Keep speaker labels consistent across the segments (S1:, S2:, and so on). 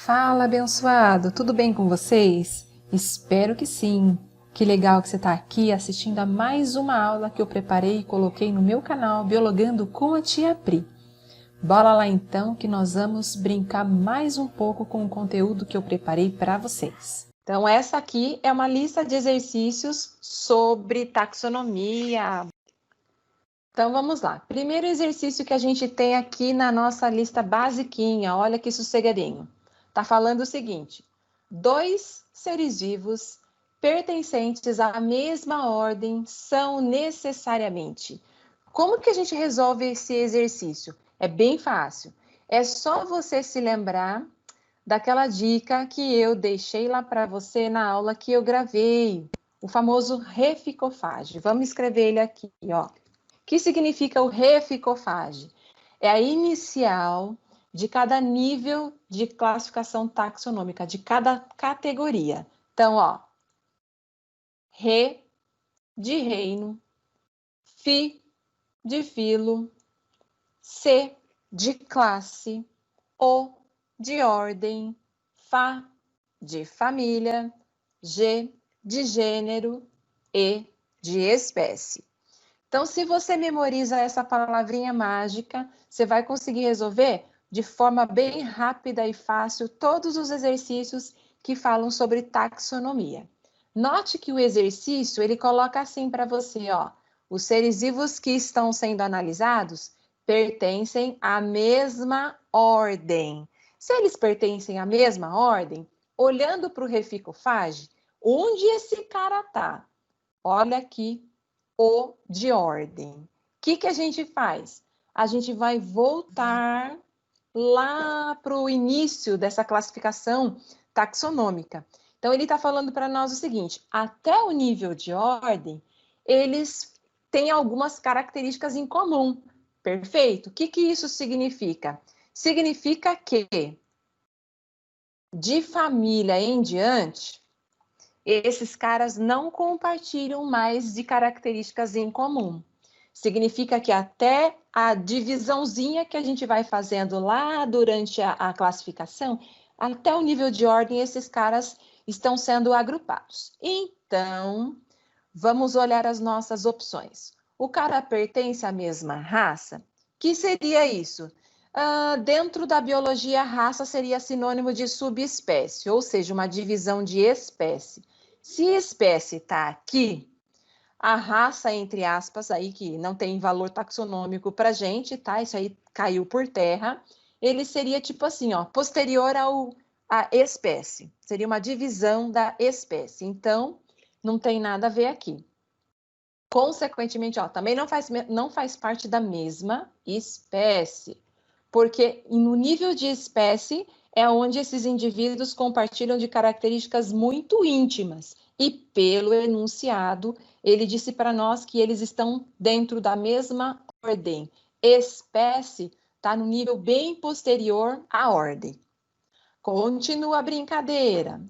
S1: Fala, abençoado! Tudo bem com vocês? Espero que sim! Que legal que você está aqui assistindo a mais uma aula que eu preparei e coloquei no meu canal Biologando com a Tia Pri. Bora lá então que nós vamos brincar mais um pouco com o conteúdo que eu preparei para vocês. Então essa aqui é uma lista de exercícios sobre taxonomia. Então vamos lá. Primeiro exercício que a gente tem aqui na nossa lista basiquinha, olha que sossegadinho. Tá falando o seguinte: dois seres vivos pertencentes à mesma ordem são necessariamente. Como que a gente resolve esse exercício? É bem fácil. É só você se lembrar daquela dica que eu deixei lá para você na aula que eu gravei, o famoso reficofage. Vamos escrever ele aqui, ó. O que significa o reficofage? É a inicial de cada nível de classificação taxonômica, de cada categoria. Então, ó, re de reino, fi de filo, c de classe, o de ordem, fa de família, g de gênero, e de espécie. Então, se você memoriza essa palavrinha mágica, você vai conseguir resolver de forma bem rápida e fácil todos os exercícios que falam sobre taxonomia. Note que o exercício, ele coloca assim para você, ó, os seres vivos que estão sendo analisados pertencem à mesma ordem. Se eles pertencem à mesma ordem, olhando para o reficofage, onde esse cara está? Olha aqui, o de ordem. O que a gente faz? A gente vai voltar lá para o início dessa classificação taxonômica. Então, ele está falando para nós o seguinte: até o nível de ordem, eles têm algumas características em comum. Perfeito? O que isso significa? Significa que, de família em diante, esses caras não compartilham mais de características em comum. Significa que até a divisãozinha que a gente vai fazendo lá durante a classificação, até o nível de ordem, esses caras estão sendo agrupados. Então, vamos olhar as nossas opções. O cara pertence à mesma raça? Que seria isso? Dentro da biologia, raça seria sinônimo de subespécie, ou seja, uma divisão de espécie. Se espécie está aqui, a raça, entre aspas, aí que não tem valor taxonômico para a gente, tá? Isso aí caiu por terra. Ele seria tipo assim, ó, posterior à espécie. Seria uma divisão da espécie. Então, não tem nada a ver aqui. Consequentemente, ó, também não faz parte da mesma espécie, porque no nível de espécie é onde esses indivíduos compartilham de características muito íntimas. E pelo enunciado, ele disse para nós que eles estão dentro da mesma ordem. Espécie está no nível bem posterior à ordem. Continua a brincadeira.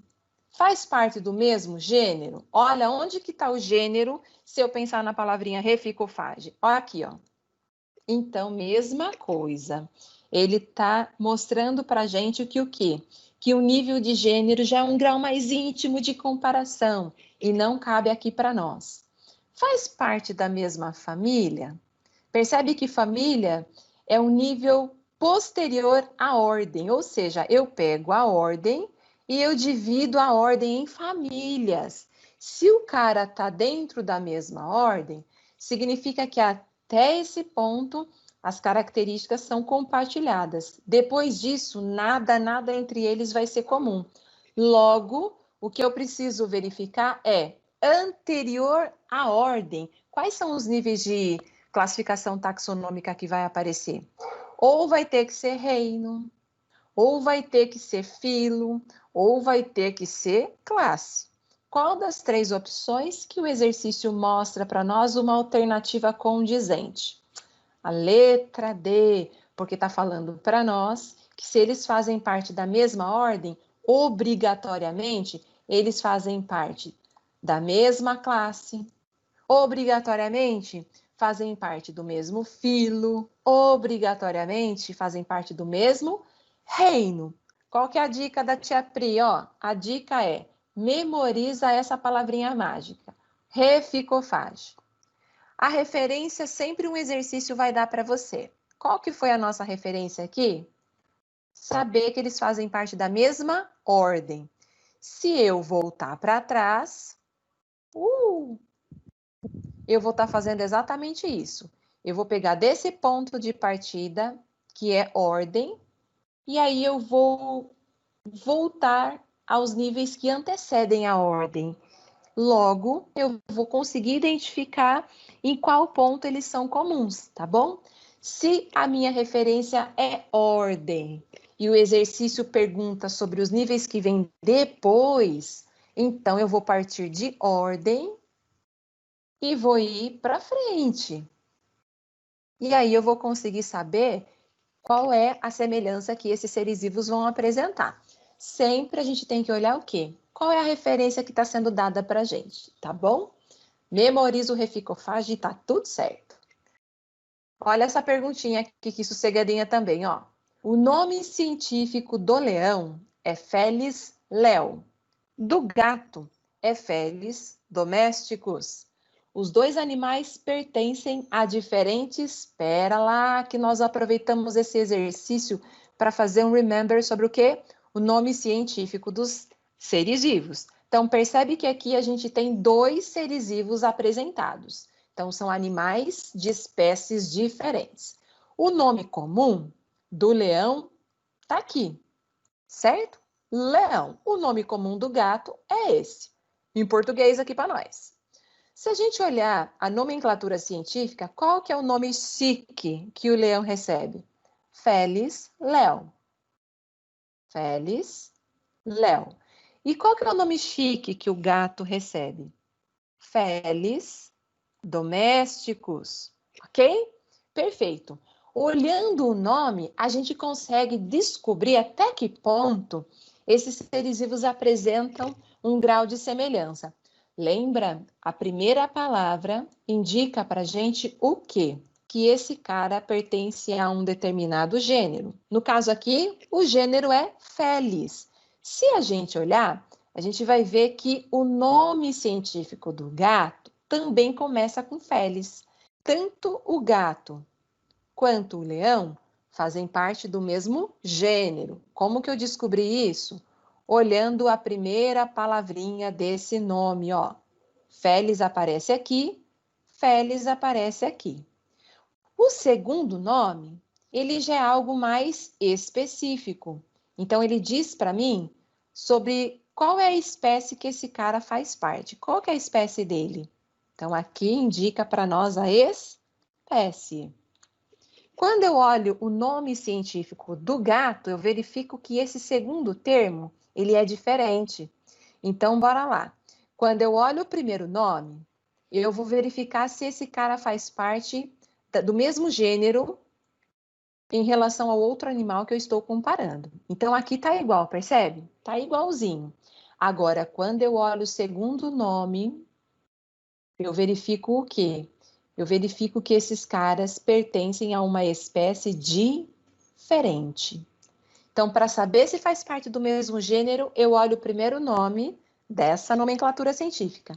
S1: Faz parte do mesmo gênero? Olha, onde que está o gênero se eu pensar na palavrinha reficofage? Olha aqui, ó. Então, mesma coisa. Ele está mostrando para a gente que o quê? Que o nível de gênero já é um grau mais íntimo de comparação e não cabe aqui para nós. Faz parte da mesma família? Percebe que família é um nível posterior à ordem, ou seja, eu pego a ordem e eu divido a ordem em famílias. Se o cara está dentro da mesma ordem, significa que até esse ponto as características são compartilhadas. Depois disso, nada entre eles vai ser comum. Logo, o que eu preciso verificar é anterior à ordem. Quais são os níveis de classificação taxonômica que vai aparecer? Ou vai ter que ser reino, ou vai ter que ser filo, ou vai ter que ser classe. Qual das três opções que o exercício mostra para nós uma alternativa condizente? A letra D, porque está falando para nós que se eles fazem parte da mesma ordem, obrigatoriamente, eles fazem parte da mesma classe, obrigatoriamente fazem parte do mesmo filo, obrigatoriamente fazem parte do mesmo reino. Qual que é a dica da tia Pri? Ó, a dica é, memoriza essa palavrinha mágica, reficofage. A referência sempre um exercício vai dar para você. Qual que foi a nossa referência aqui? Saber que eles fazem parte da mesma ordem. Se eu voltar para trás, eu vou estar fazendo exatamente isso. Eu vou pegar desse ponto de partida, que é ordem, e aí eu vou voltar aos níveis que antecedem a ordem. Logo, eu vou conseguir identificar em qual ponto eles são comuns, tá bom? Se a minha referência é ordem e o exercício pergunta sobre os níveis que vêm depois, então eu vou partir de ordem e vou ir para frente. E aí eu vou conseguir saber qual é a semelhança que esses seres vivos vão apresentar. Sempre a gente tem que olhar o quê? Qual é a referência que está sendo dada para a gente, tá bom? Memoriza o reficofage e tá tudo certo. Olha essa perguntinha aqui, que sossegadinha também, ó. O nome científico do leão é Felis leo. Do gato é Felis domesticus. Os dois animais pertencem a diferentes... Espera lá, que nós aproveitamos esse exercício para fazer um remember sobre o quê? O nome científico dos seres vivos. Então, percebe que aqui a gente tem dois seres vivos apresentados. Então, são animais de espécies diferentes. O nome comum do leão está aqui, certo? Leão. O nome comum do gato é esse. Em português aqui para nós. Se a gente olhar a nomenclatura científica, qual que é o nome chique que o leão recebe? Felis leo. Felis leo. E qual que é o nome chique que o gato recebe? Felis domesticus. Ok? Perfeito. Olhando o nome, a gente consegue descobrir até que ponto esses seres vivos apresentam um grau de semelhança. Lembra? A primeira palavra indica para a gente o quê? Que esse cara pertence a um determinado gênero. No caso aqui, o gênero é Felis. Se a gente olhar, a gente vai ver que o nome científico do gato também começa com Felis. Tanto o gato quanto o leão fazem parte do mesmo gênero. Como que eu descobri isso? Olhando a primeira palavrinha desse nome, ó. Felis aparece aqui, Felis aparece aqui. O segundo nome, ele já é algo mais específico. Então, ele diz para mim sobre qual é a espécie que esse cara faz parte. Qual que é a espécie dele? Então, aqui indica para nós a espécie. Quando eu olho o nome científico do gato, eu verifico que esse segundo termo, ele é diferente. Então, bora lá. Quando eu olho o primeiro nome, eu vou verificar se esse cara faz parte do mesmo gênero em relação ao outro animal que eu estou comparando. Então, aqui tá igual, percebe? Tá igualzinho. Agora, quando eu olho o segundo nome, eu verifico o quê? Eu verifico que esses caras pertencem a uma espécie diferente. Então, para saber se faz parte do mesmo gênero, eu olho o primeiro nome dessa nomenclatura científica.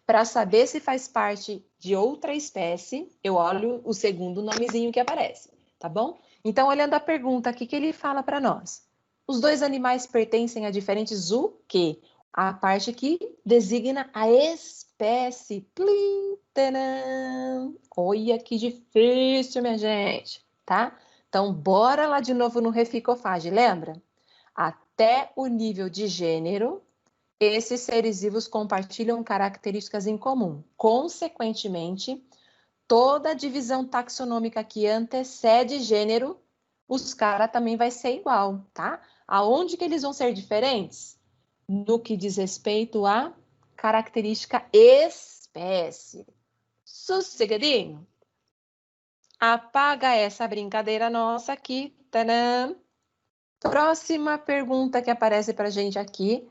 S1: Para saber se faz parte de outra espécie, eu olho o segundo nomezinho que aparece, tá bom? Então, olhando a pergunta aqui que ele fala para nós. Os dois animais pertencem a diferentes o quê? A parte que designa a espécie. Plim, taran. Olha que difícil, minha gente, tá? Então, bora lá de novo no reficofage, lembra? Até o nível de gênero, esses seres vivos compartilham características em comum. Consequentemente, toda a divisão taxonômica que antecede gênero, os caras também vai ser igual, tá? Aonde que eles vão ser diferentes? No que diz respeito à característica espécie. Sossegadinho? Apaga essa brincadeira nossa aqui. Tadã! Próxima pergunta que aparece para a gente aqui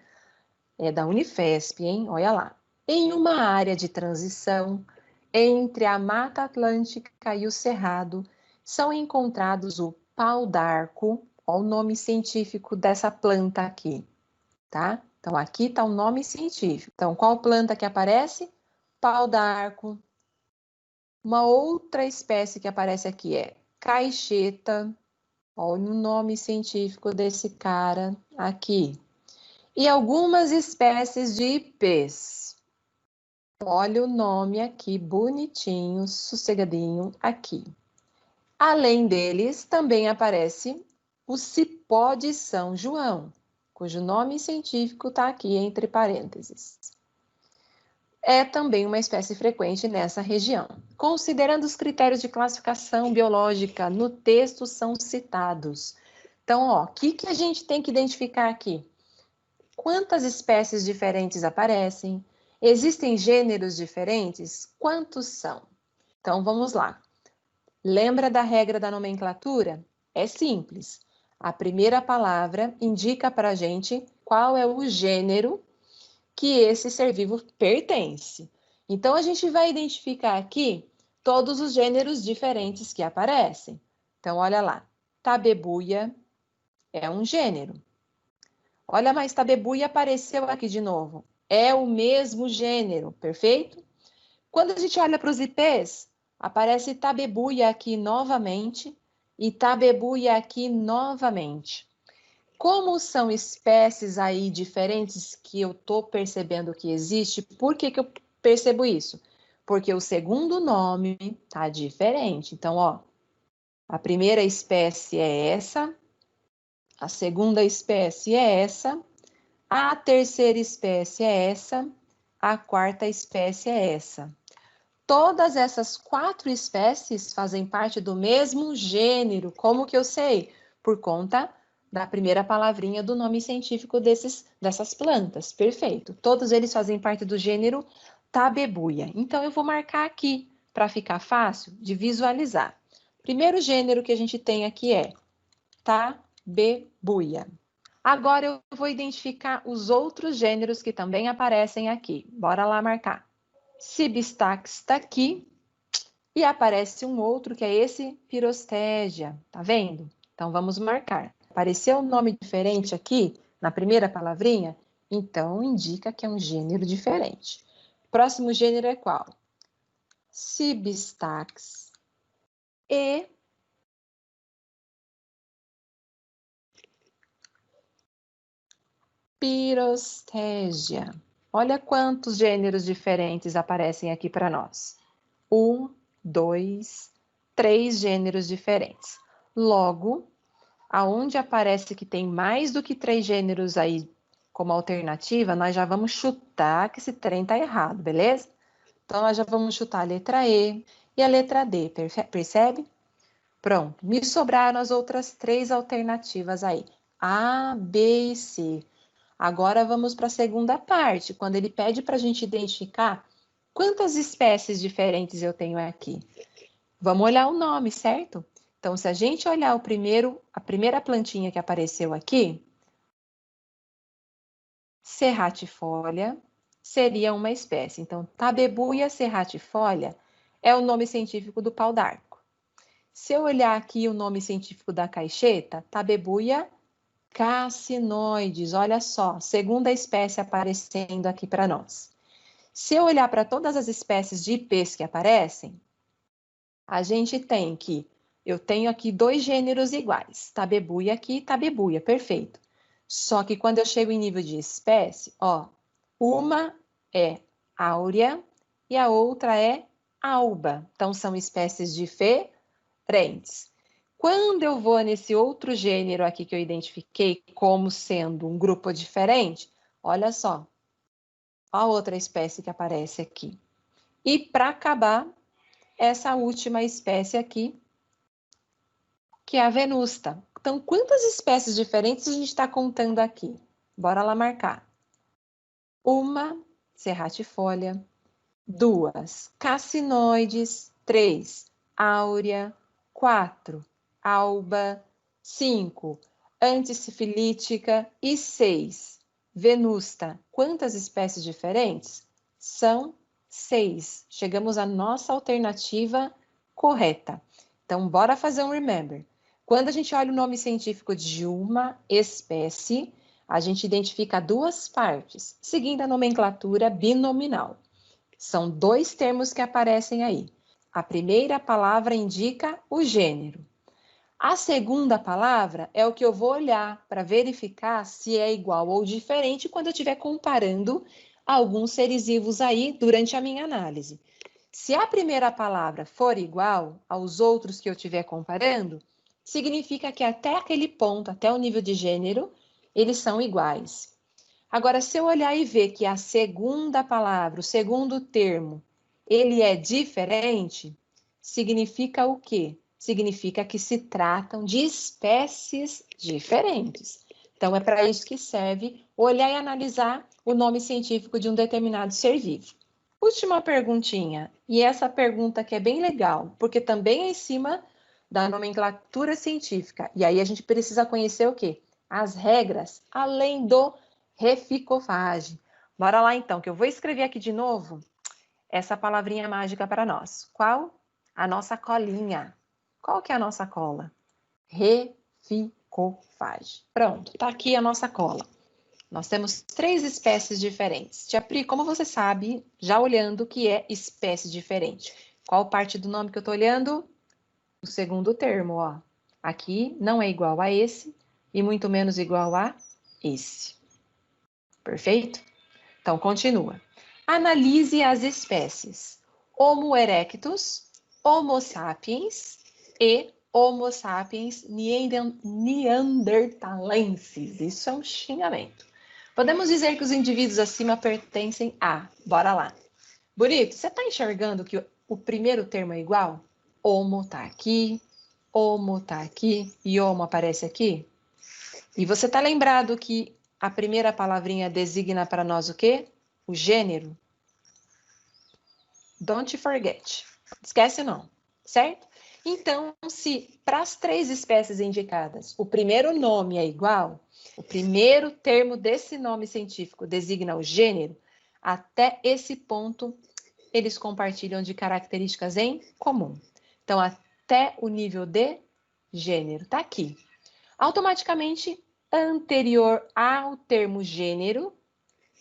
S1: é da Unifesp, hein? Olha lá. Em uma área de transição entre a Mata Atlântica e o Cerrado, são encontrados o pau-d'arco, Olha o nome científico dessa planta aqui, tá? Então, aqui está o nome científico. Então, qual planta que aparece? Pau d'arco. Uma outra espécie que aparece aqui é caixeta. Olha o nome científico desse cara aqui. E algumas espécies de ipês. Olha o nome aqui, bonitinho, sossegadinho aqui. Além deles, também aparece o cipó de São João, cujo nome científico está aqui entre parênteses. É também uma espécie frequente nessa região. Considerando os critérios de classificação biológica no texto são citados. Então, o que a gente tem que identificar aqui? Quantas espécies diferentes aparecem? Existem gêneros diferentes? Quantos são? Então, vamos lá. Lembra da regra da nomenclatura? É simples. A primeira palavra indica para a gente qual é o gênero que esse ser vivo pertence. Então, a gente vai identificar aqui todos os gêneros diferentes que aparecem. Então, olha lá. Tabebuia é um gênero. Olha, mas tabebuia apareceu aqui de novo. É o mesmo gênero, perfeito? Quando a gente olha para os ipês, aparece tabebuia aqui novamente e tabebuia aqui novamente. Como são espécies aí diferentes que eu estou percebendo que existe, por que eu percebo isso? Porque o segundo nome está diferente. Então, a primeira espécie é essa, a segunda espécie é essa, a terceira espécie é essa, a quarta espécie é essa. Todas essas 4 espécies fazem parte do mesmo gênero. Como que eu sei? Por conta da primeira palavrinha do nome científico dessas plantas. Perfeito. Todos eles fazem parte do gênero Tabebuia. Então, eu vou marcar aqui, para ficar fácil de visualizar. Primeiro gênero que a gente tem aqui é Tabebuia. Agora, eu vou identificar os outros gêneros que também aparecem aqui. Bora lá marcar. Cibistax está aqui e aparece um outro que é esse Pirostégia, tá vendo? Então vamos marcar. Apareceu um nome diferente aqui na primeira palavrinha, então indica que é um gênero diferente. Próximo gênero é qual? Cibistax e Pirostégia. Olha quantos gêneros diferentes aparecem aqui para nós. 1, 2, 3 gêneros diferentes. Logo, aonde aparece que tem mais do que 3 gêneros aí como alternativa, nós já vamos chutar que esse trem está errado, beleza? Então, nós já vamos chutar a letra E e a letra D, percebe? Pronto, me sobraram as outras 3 alternativas aí, A, B e C. Agora vamos para a segunda parte, quando ele pede para a gente identificar quantas espécies diferentes eu tenho aqui. Vamos olhar o nome, certo? Então, se a gente olhar a primeira plantinha que apareceu aqui, serratifolia seria uma espécie. Então, Tabebuia serratifolia é o nome científico do pau d'arco. Se eu olhar aqui o nome científico da caixeta, Tabebuia cassinoides, olha só, segunda espécie aparecendo aqui para nós. Se eu olhar para todas as espécies de ipês que aparecem, a gente tem que, eu tenho aqui 2 gêneros iguais, tabebuia aqui e tabebuia, perfeito. Só que quando eu chego em nível de espécie, uma é áurea e a outra é alba. Então, são espécies diferentes. Quando eu vou nesse outro gênero aqui que eu identifiquei como sendo um grupo diferente, olha só, a outra espécie que aparece aqui. E para acabar, essa última espécie aqui, que é a venusta. Então, quantas espécies diferentes a gente está contando aqui? Bora lá marcar. 1, serratifolia. 2, cassinoides. 3, áurea. 4, alba. 5, antisifilítica. E 6, venusta. Quantas espécies diferentes? São 6. Chegamos à nossa alternativa correta. Então, bora fazer um remember. Quando a gente olha o nome científico de uma espécie, a gente identifica duas partes, seguindo a nomenclatura binominal. São dois termos que aparecem aí. A primeira palavra indica o gênero. A segunda palavra é o que eu vou olhar para verificar se é igual ou diferente quando eu estiver comparando alguns seres vivos aí durante a minha análise. Se a primeira palavra for igual aos outros que eu estiver comparando, significa que até aquele ponto, até o nível de gênero, eles são iguais. Agora, se eu olhar e ver que a segunda palavra, o segundo termo, ele é diferente, significa o quê? Significa que se tratam de espécies diferentes. Então, é para isso que serve olhar e analisar o nome científico de um determinado ser vivo. Última perguntinha, e essa pergunta que é bem legal, porque também é em cima da nomenclatura científica. E aí a gente precisa conhecer o quê? As regras, além do reficofagem. Bora lá então, que eu vou escrever aqui de novo essa palavrinha mágica para nós. Qual? A nossa colinha. Qual que é a nossa cola? Reficofagem. Pronto, tá aqui a nossa cola. Nós temos 3 espécies diferentes. Tia Pri, como você sabe, já olhando o que é espécie diferente? Qual parte do nome que eu estou olhando? O segundo termo, ó. Aqui não é igual a esse e muito menos igual a esse. Perfeito? Então, continua. Analise as espécies Homo erectus, Homo sapiens e Homo sapiens neanderthalensis. Isso é um xingamento. Podemos dizer que os indivíduos acima pertencem a... Bora lá. Bonito, você está enxergando que o primeiro termo é igual? Homo está aqui, Homo está aqui e Homo aparece aqui? E você está lembrado que a primeira palavrinha designa para nós o quê? O gênero. Don't forget. Esquece não, certo? Então, se para as 3 espécies indicadas o primeiro nome é igual, o primeiro termo desse nome científico designa o gênero, até esse ponto eles compartilham de características em comum. Então, até o nível de gênero está aqui. Automaticamente, anterior ao termo gênero,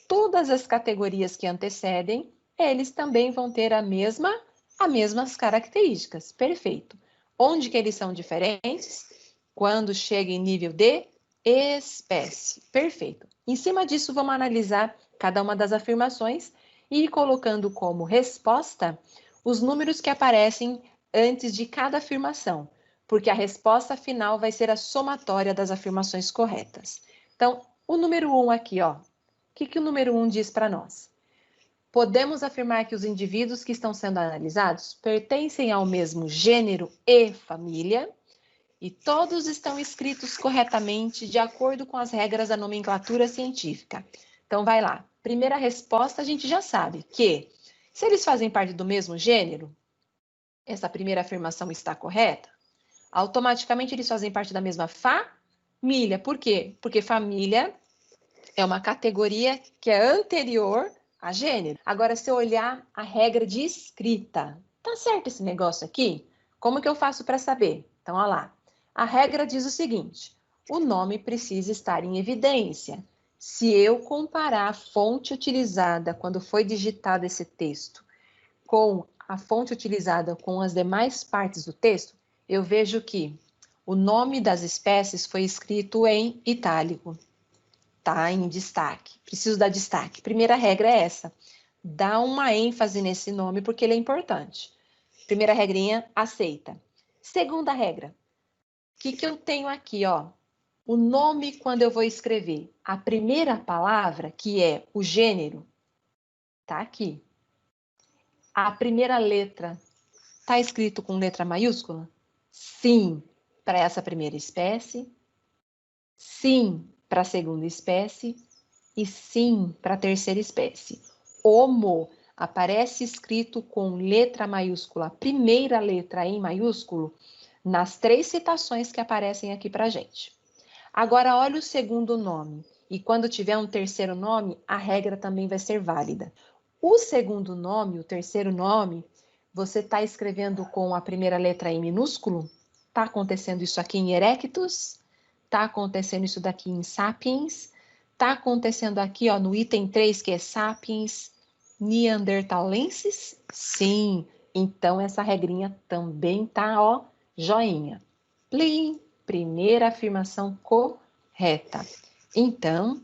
S1: todas as categorias que antecedem, eles também vão ter as mesmas características. Perfeito. Onde que eles são diferentes? Quando chega em nível de espécie. Perfeito. Em cima disso, vamos analisar cada uma das afirmações e ir colocando como resposta os números que aparecem antes de cada afirmação, porque a resposta final vai ser a somatória das afirmações corretas. Então, o número 1 aqui, ó. O que o número 1 diz para nós? Podemos afirmar que os indivíduos que estão sendo analisados pertencem ao mesmo gênero e família, e todos estão escritos corretamente de acordo com as regras da nomenclatura científica. Então, vai lá. Primeira resposta, a gente já sabe que, se eles fazem parte do mesmo gênero, essa primeira afirmação está correta, automaticamente eles fazem parte da mesma família. Por quê? Porque família é uma categoria que é anterior a gênero. Agora, se eu olhar a regra de escrita, tá certo esse negócio aqui? Como que eu faço para saber? Então, olha lá. A regra diz o seguinte: o nome precisa estar em evidência. Se eu comparar a fonte utilizada quando foi digitado esse texto com a fonte utilizada com as demais partes do texto, eu vejo que o nome das espécies foi escrito em itálico. Tá em destaque. Preciso dar destaque. Primeira regra é essa. Dá uma ênfase nesse nome porque ele é importante. Primeira regrinha, aceita. Segunda regra. O que eu tenho aqui, ó? O nome quando eu vou escrever. A primeira palavra, que é o gênero, tá aqui. A primeira letra tá escrito com letra maiúscula? Sim, para essa primeira espécie. Sim, para a segunda espécie. E sim para a terceira espécie. Homo aparece escrito com letra maiúscula, primeira letra em maiúsculo, nas 3 citações que aparecem aqui para a gente. Agora, olha o segundo nome. E quando tiver um terceiro nome, a regra também vai ser válida. O segundo nome, o terceiro nome, você está escrevendo com a primeira letra em minúsculo? Está acontecendo isso aqui em Erectus, está acontecendo isso daqui em Sapiens, está acontecendo aqui ó, no item 3, que é Sapiens Neanderthalensis? Sim, então essa regrinha também tá, ó, joinha. Plim, primeira afirmação correta. Então,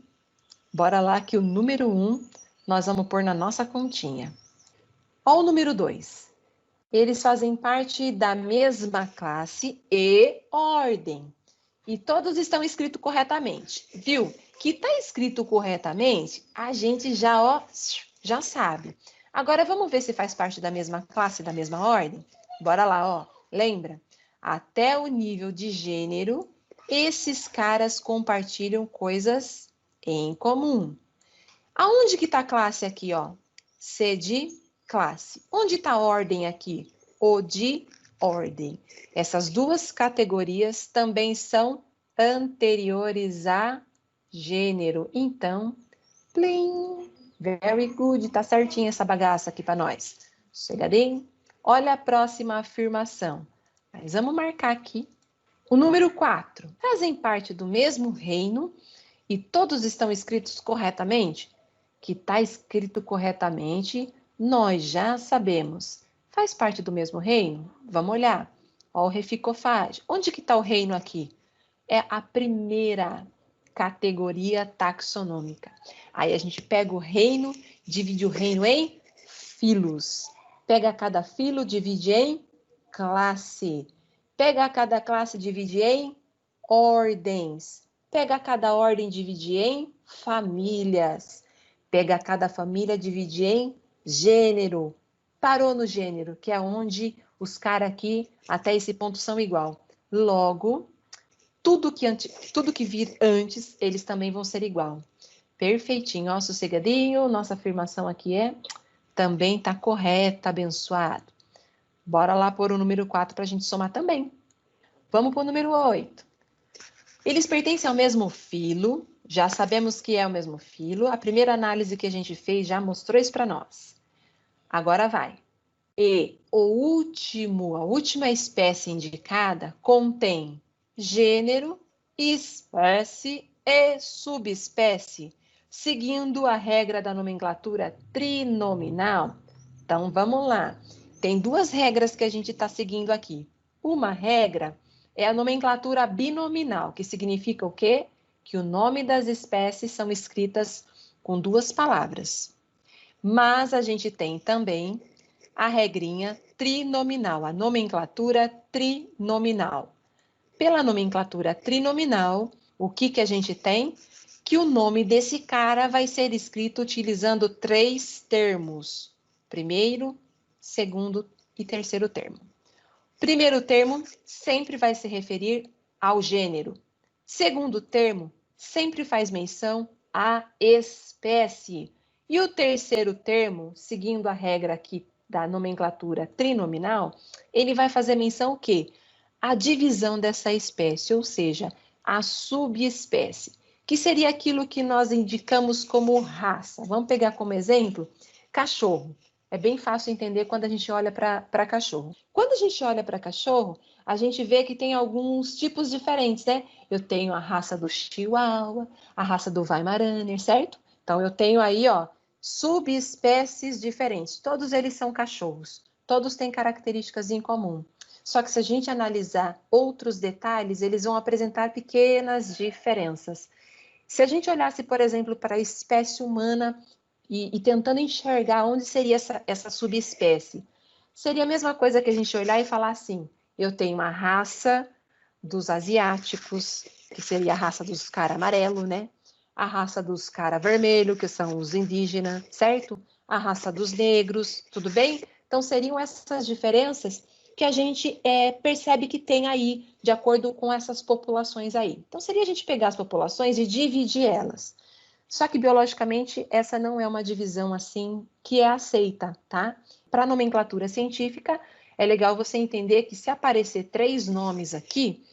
S1: bora lá que o número 1 nós vamos pôr na nossa continha. Ó o número 2. Eles fazem parte da mesma classe e ordem. E todos estão escritos corretamente. Viu? Que está escrito corretamente, a gente já sabe. Agora, vamos ver se faz parte da mesma classe, da mesma ordem? Bora lá, ó. Lembra? Até o nível de gênero, esses caras compartilham coisas em comum. Aonde que está a classe aqui, ó? C de classe. Onde está a ordem aqui? O de ordem. Essas duas categorias também são anteriores a gênero. Então, plim, very good, tá certinho essa bagaça aqui para nós. Sossegadinho? Olha a próxima afirmação. Mas vamos marcar aqui. O número 4. Fazem parte do mesmo reino e todos estão escritos corretamente? Que está escrito corretamente, nós já sabemos. Faz parte do mesmo reino? Vamos olhar. Ó, o reficofage. Onde que está o reino aqui? É a primeira categoria taxonômica. Aí a gente pega o reino, divide o reino em filos. Pega cada filo, divide em classe. Pega cada classe, divide em ordens. Pega cada ordem, divide em famílias. Pega cada família, divide em gênero. Parou no gênero, que é onde os caras aqui, até esse ponto, são igual. Logo, tudo que vir antes, eles também vão ser igual. Perfeitinho, ó, sossegadinho. Nossa afirmação aqui também tá correta, abençoado. Bora lá pôr o número 4 para a gente somar também. Vamos para o número 8. Eles pertencem ao mesmo filo, já sabemos que é o mesmo filo. A primeira análise que a gente fez já mostrou isso para nós. Agora vai. E a última espécie indicada contém gênero, espécie e subespécie, seguindo a regra da nomenclatura trinominal. Então, vamos lá. Tem duas regras que a gente está seguindo aqui. Uma regra é a nomenclatura binominal, que significa o quê? Que o nome das espécies são escritas com duas palavras. Mas a gente tem também a regrinha trinominal, a nomenclatura trinominal. Pela nomenclatura trinominal, o que a gente tem? Que o nome desse cara vai ser escrito utilizando 3 termos. Primeiro, segundo e terceiro termo. Primeiro termo sempre vai se referir ao gênero. Segundo termo sempre faz menção à espécie. E o terceiro termo, seguindo a regra aqui da nomenclatura trinominal, ele vai fazer menção o quê? A divisão dessa espécie, ou seja, a subespécie, que seria aquilo que nós indicamos como raça. Vamos pegar como exemplo cachorro. É bem fácil entender quando a gente olha para cachorro. Quando a gente olha para cachorro, a gente vê que tem alguns tipos diferentes, né? Eu tenho a raça do Chihuahua, a raça do Weimaraner, certo? Então, eu tenho aí, ó, subespécies diferentes. Todos eles são cachorros. Todos têm características em comum. Só que se a gente analisar outros detalhes, eles vão apresentar pequenas diferenças. Se a gente olhasse, por exemplo, para a espécie humana e tentando enxergar onde seria essa subespécie, seria a mesma coisa que a gente olhar e falar assim, eu tenho a raça dos asiáticos, que seria a raça dos cara amarelo, né? A raça dos cara vermelho, que são os indígenas, certo? A raça dos negros, tudo bem? Então, seriam essas diferenças que a gente percebe que tem aí, de acordo com essas populações aí. Então, seria a gente pegar as populações e dividir elas. Só que, biologicamente, essa não é uma divisão assim que é aceita, tá? Para a nomenclatura científica, é legal você entender que se aparecer 3 nomes aqui,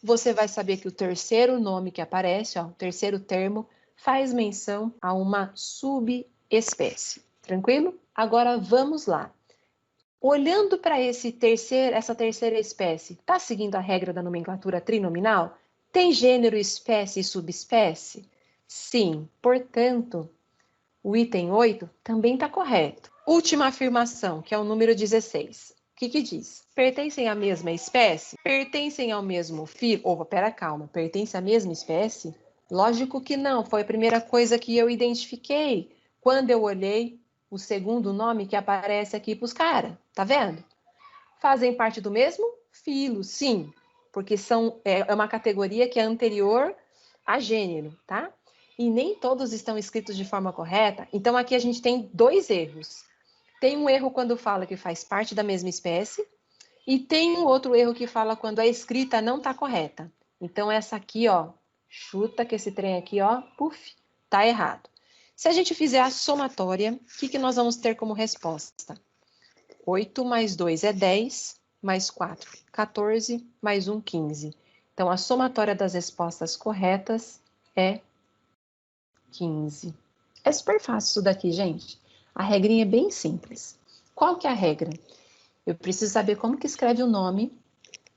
S1: você vai saber que o terceiro nome que aparece, ó, o terceiro termo, faz menção a uma subespécie. Tranquilo? Agora, vamos lá. olhando para essa terceira espécie, está seguindo a regra da nomenclatura trinominal? Tem gênero, espécie e subespécie? Sim, portanto, o item 8 também está correto. Última afirmação, que é o número 16. O que diz? Pertencem à mesma espécie? Pertencem ao mesmo filo? Calma, pertence à mesma espécie? Lógico que não, foi a primeira coisa que eu identifiquei quando eu olhei o segundo nome que aparece aqui para os caras, tá vendo? Fazem parte do mesmo filo, sim, porque é uma categoria que é anterior a gênero, tá? E nem todos estão escritos de forma correta, então aqui a gente tem 2 erros. Tem um erro quando fala que faz parte da mesma espécie, e tem um outro erro que fala quando a escrita não está correta. Então essa aqui, ó, chuta que esse trem aqui, ó, puf, tá errado. Se a gente fizer a somatória, o que nós vamos ter como resposta? 8 mais 2 é 10, mais 4, 14, mais 1, 15. Então, a somatória das respostas corretas é 15. É super fácil isso daqui, gente. A regrinha é bem simples. Qual que é a regra? Eu preciso saber como que escreve o nome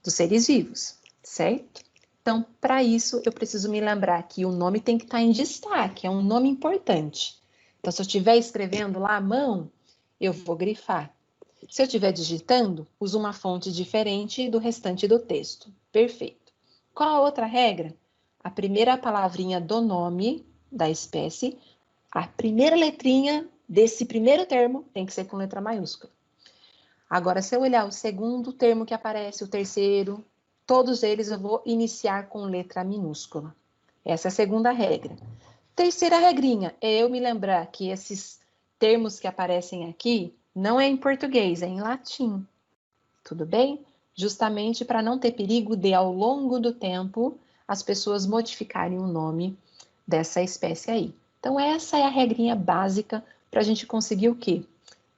S1: dos seres vivos, certo? Então, para isso, eu preciso me lembrar que o nome tem que estar em destaque, é um nome importante. Então, se eu estiver escrevendo lá à mão, eu vou grifar. Se eu estiver digitando, uso uma fonte diferente do restante do texto. Perfeito. Qual a outra regra? A primeira palavrinha do nome da espécie, a primeira letrinha desse primeiro termo tem que ser com letra maiúscula. Agora, se eu olhar o segundo termo que aparece, o terceiro, todos eles eu vou iniciar com letra minúscula. Essa é a segunda regra. Terceira regrinha é eu me lembrar que esses termos que aparecem aqui não é em português, é em latim. Tudo bem? Justamente para não ter perigo de, ao longo do tempo, as pessoas modificarem o nome dessa espécie aí. Então, essa é a regrinha básica para a gente conseguir o quê?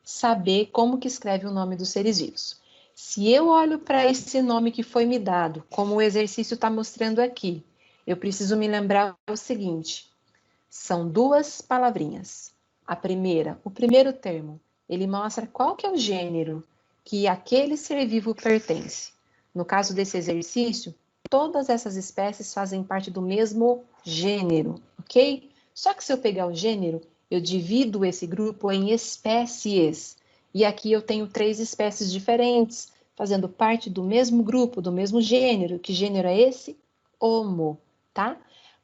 S1: Saber como que escreve o nome dos seres vivos. Se eu olho para esse nome que foi me dado, como o exercício está mostrando aqui, eu preciso me lembrar o seguinte: são 2 palavrinhas. A primeira, o primeiro termo, ele mostra qual que é o gênero que aquele ser vivo pertence. No caso desse exercício, todas essas espécies fazem parte do mesmo gênero, ok? Só que se eu pegar o gênero, eu divido esse grupo em espécies. E aqui eu tenho 3 espécies diferentes, fazendo parte do mesmo grupo, do mesmo gênero. Que gênero é esse? Homo, tá?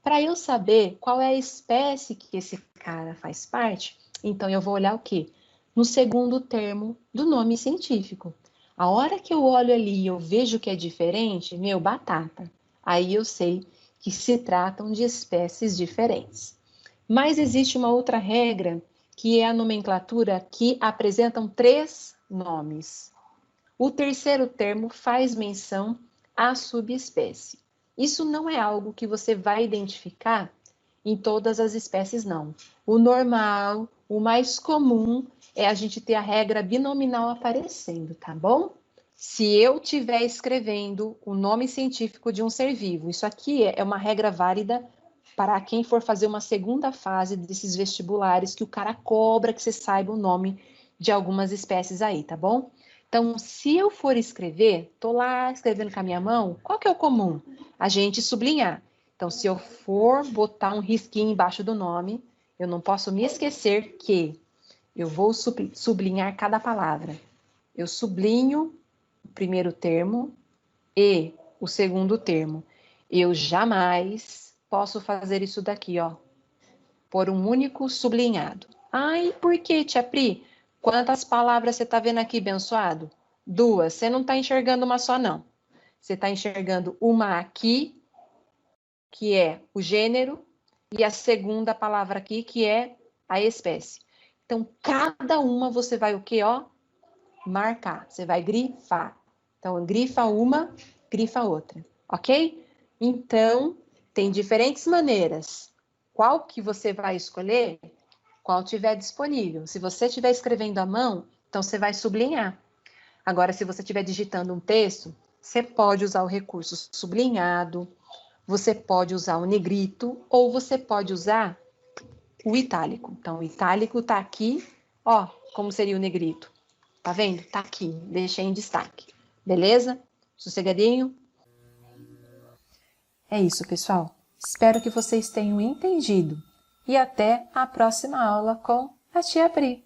S1: Para eu saber qual é a espécie que esse cara faz parte, então eu vou olhar o quê? No segundo termo do nome científico. A hora que eu olho ali e eu vejo que é diferente, meu, batata. Aí eu sei que se tratam de espécies diferentes. Mas existe uma outra regra, que é a nomenclatura que apresentam 3 nomes. O terceiro termo faz menção à subespécie. Isso não é algo que você vai identificar em todas as espécies, não. O normal, o mais comum, é a gente ter a regra binominal aparecendo, tá bom? Se eu estiver escrevendo o nome científico de um ser vivo, isso aqui é uma regra válida para quem for fazer uma segunda fase desses vestibulares, que o cara cobra que você saiba o nome de algumas espécies aí, tá bom? Então, se eu for escrever, tô lá escrevendo com a minha mão, qual que é o comum? A gente sublinhar. Então, se eu for botar um risquinho embaixo do nome, eu não posso me esquecer que eu vou sublinhar cada palavra. Eu sublinho o primeiro termo e o segundo termo. Eu jamais posso fazer isso daqui, ó, por um único sublinhado. Ai, por que, tia Pri? Quantas palavras você está vendo aqui, abençoado? 2. Você não está enxergando uma só, não. Você está enxergando uma aqui, que é o gênero, e a segunda palavra aqui, que é a espécie. Então, cada uma você vai o quê, ó? Marcar. Você vai grifar. Então, grifa uma, grifa outra. Ok? Então, tem diferentes maneiras. Qual que você vai escolher? Qual tiver disponível. Se você estiver escrevendo à mão, então você vai sublinhar. Agora, se você estiver digitando um texto, você pode usar o recurso sublinhado, você pode usar o negrito, ou você pode usar o itálico. Então, o itálico está aqui, ó, como seria o negrito. Tá vendo? Tá aqui, deixei em destaque. Beleza? Sossegadinho?
S2: É isso, pessoal. Espero que vocês tenham entendido. E até a próxima aula com a Tia Pri.